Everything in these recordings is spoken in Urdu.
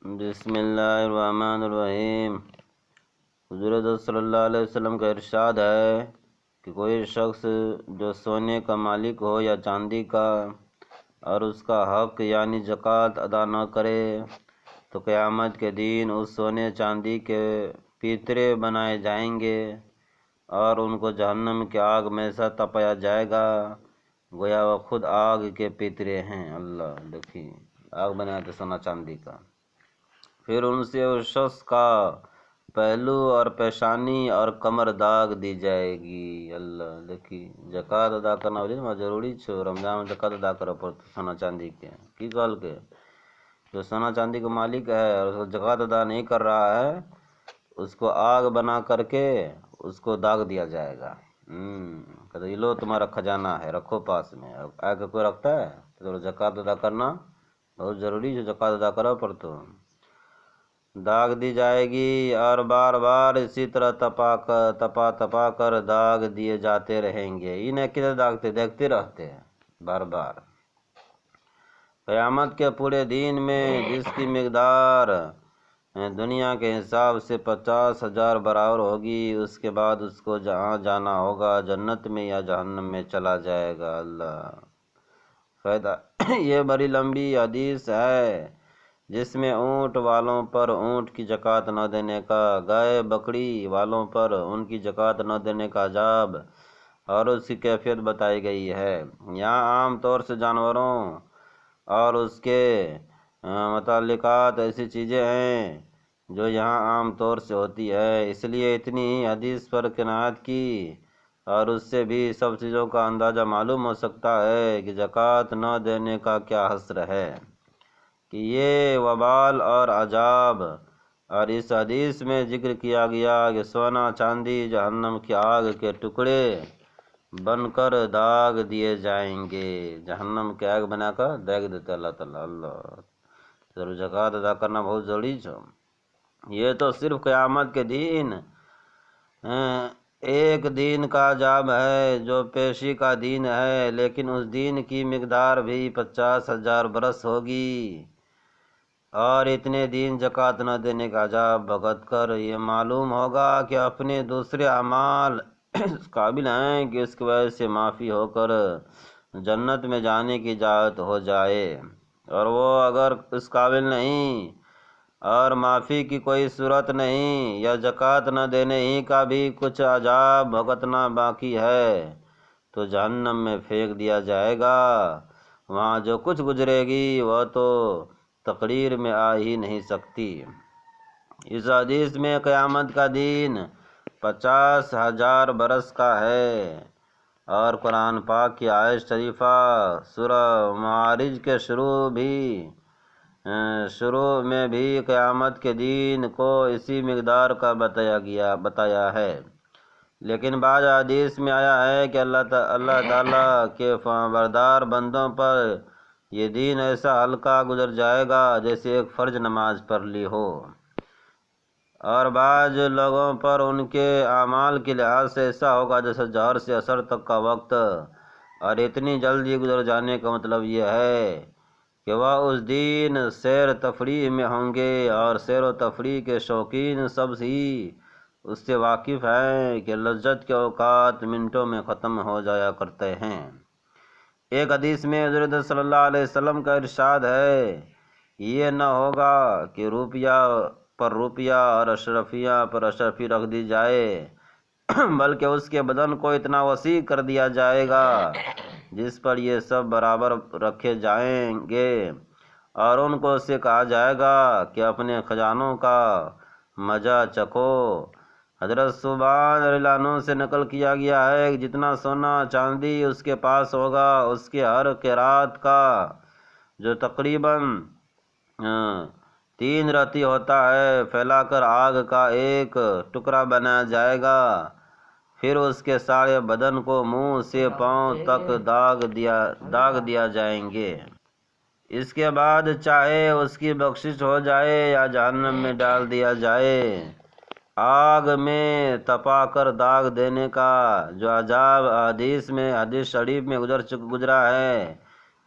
بسم اللہ الرحمن الرحیم۔ حضور صلی اللہ علیہ وسلم کا ارشاد ہے کہ کوئی شخص جو سونے کا مالک ہو یا چاندی کا اور اس کا حق یعنی زکوٰۃ ادا نہ کرے تو قیامت کے دن اس سونے چاندی کے پیترے بنائے جائیں گے اور ان کو جہنم کی آگ میں سے تپایا جائے گا، گویا وہ خود آگ کے پیترے ہیں۔ اللہ دیکھیے، آگ بنایا تھا سونا چاندی کا، پھر ان سے اس شخص کا پہلو اور پیشانی اور کمر داغ دی جائے گی۔ اللہ دیکھی، زکوٰۃ ادا کرنا ضروری چھو، رمضان میں زکوٰۃ ادا کرو پڑتا سونا چاندی کے کی کال کے جو سونا چاندی کا مالک ہے اور اس کو زکوٰۃ ادا نہیں کر رہا ہے، اس کو آگ بنا کر کے اس کو داغ دیا جائے گا۔ یہ لو تمہارا خزانہ ہے، رکھو پاس میں۔ آگ کوئی رکھتا ہے تو زکوٰۃ ادا کرنا بہت ضروری ہے، زکوٰۃ ادا کرو پڑتا داغ دی جائے گی اور بار بار اسی طرح تپا کر داغ دیے جاتے رہیں گے۔ انہیں کدھر داغتے دیکھتے رہتے ہیں بار بار۔ قیامت کے پورے دین میں جس کی مقدار دنیا کے حساب سے 50,000 برابر ہوگی، اس کے بعد اس کو جہاں جانا ہوگا، جنت میں یا جہنم میں چلا جائے گا۔ اللہ فائدہ یہ بڑی لمبی حدیث ہے جس میں اونٹ والوں پر اونٹ کی زکوٰۃ نہ دینے کا، گائے بکری والوں پر ان کی زکوٰۃ نہ دینے کا عذاب اور اس کی کیفیت بتائی گئی ہے۔ یہاں عام طور سے جانوروں اور اس کے متعلقات ایسی چیزیں ہیں جو یہاں عام طور سے ہوتی ہے، اس لیے اتنی ہی حدیث پر کنایت کی اور اس سے بھی سب چیزوں کا اندازہ معلوم ہو سکتا ہے کہ زکوٰۃ نہ دینے کا کیا حسر ہے، کہ یہ وبال اور عذاب۔ اور اس حدیث میں ذکر کیا گیا کہ سونا چاندی جہنم کی آگ کے ٹکڑے بن کر داغ دیے جائیں گے، جہنم کی آگ بنا کر داغ دیتے اللہ تعالیٰ۔ اللہ ضرور زکوٰۃ ادا کرنا بہت ضروری ہے۔ یہ تو صرف قیامت کے دن ایک دن کا عذاب ہے جو پیشی کا دن ہے، لیکن اس دن کی مقدار بھی 50,000 برس ہوگی۔ اور اتنے دن زکوٰۃ نہ دینے کا عذاب بھگت کر یہ معلوم ہوگا کہ اپنے دوسرے اعمال اس قابل ہیں کہ اس کی وجہ سے معافی ہو کر جنت میں جانے کی اجازت ہو جائے، اور وہ اگر اس قابل نہیں اور معافی کی کوئی صورت نہیں یا زکوٰۃ نہ دینے ہی کا بھی کچھ عذاب بھگتنا باقی ہے تو جہنم میں پھینک دیا جائے گا۔ وہاں جو کچھ گزرے گی وہ تو تقریر میں آ ہی نہیں سکتی۔ اس حدیث میں قیامت کا دن 50,000 برس کا ہے، اور قرآن پاک کی آیت شریفہ سورہ معارج کے شروع میں بھی قیامت کے دن کو اسی مقدار کا بتایا ہے، لیکن بعض حدیث میں آیا ہے کہ اللہ تعالیٰ کے فرمانبردار بندوں پر یہ دین ایسا ہلکا گزر جائے گا جیسے ایک فرض نماز پڑھ لی ہو، اور بعض لوگوں پر ان کے اعمال کے لحاظ سے ایسا ہوگا جیسے ظہر سے عصر تک کا وقت، اور اتنی جلدی گزر جانے کا مطلب یہ ہے کہ وہ اس دن سیر تفریح میں ہوں گے، اور سیر و تفریح کے شوقین سب ہی اس سے واقف ہیں کہ لذت کے اوقات منٹوں میں ختم ہو جایا کرتے ہیں۔ ایک حدیث میں حضرت صلی اللہ علیہ وسلم کا ارشاد ہے، یہ نہ ہوگا کہ روپیہ پر روپیہ اور اشرفیہ پر اشرفی رکھ دی جائے، بلکہ اس کے بدن کو اتنا وسیع کر دیا جائے گا جس پر یہ سب برابر رکھے جائیں گے، اور ان کو اس سے کہا جائے گا کہ اپنے خزانوں کا مزہ چکھو۔ حضرت صوبان رضی اللہ عنہ سے نقل کیا گیا ہے کہ جتنا سونا چاندی اس کے پاس ہوگا، اس کے ہر قیرات کا جو تقریباً 3 رتی ہوتا ہے پھیلا کر آگ کا ایک ٹکڑا بنایا جائے گا، پھر اس کے سارے بدن کو منہ سے پاؤں تک داغ دیا جائیں گے۔ اس کے بعد چاہے اس کی بخشش ہو جائے یا جہنم میں ڈال دیا جائے۔ آگ میں تپا کر داغ دینے کا جو عذاب حدیث شریف میں گزرا ہے،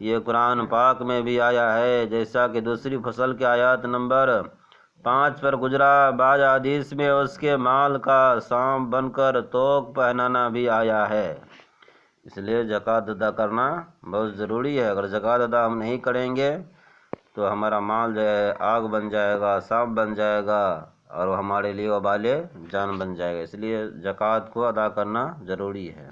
یہ قرآن پاک میں بھی آیا ہے، جیسا کہ دوسری فصل کے آیات نمبر 5 پر گزرا۔ بعض حدیث میں اس کے مال کا سانپ بن کر توق پہنانا بھی آیا ہے۔ اس لیے زکوٰۃ ادا کرنا بہت ضروری ہے۔ اگر زکوٰۃ ادا ہم نہیں کریں گے تو ہمارا مال جو ہے آگ بن جائے گا، سانپ بن جائے گا، اور وہ ہمارے لیے وبال جان بن جائے گا۔ اس لیے زکوٰۃ کو ادا کرنا ضروری ہے۔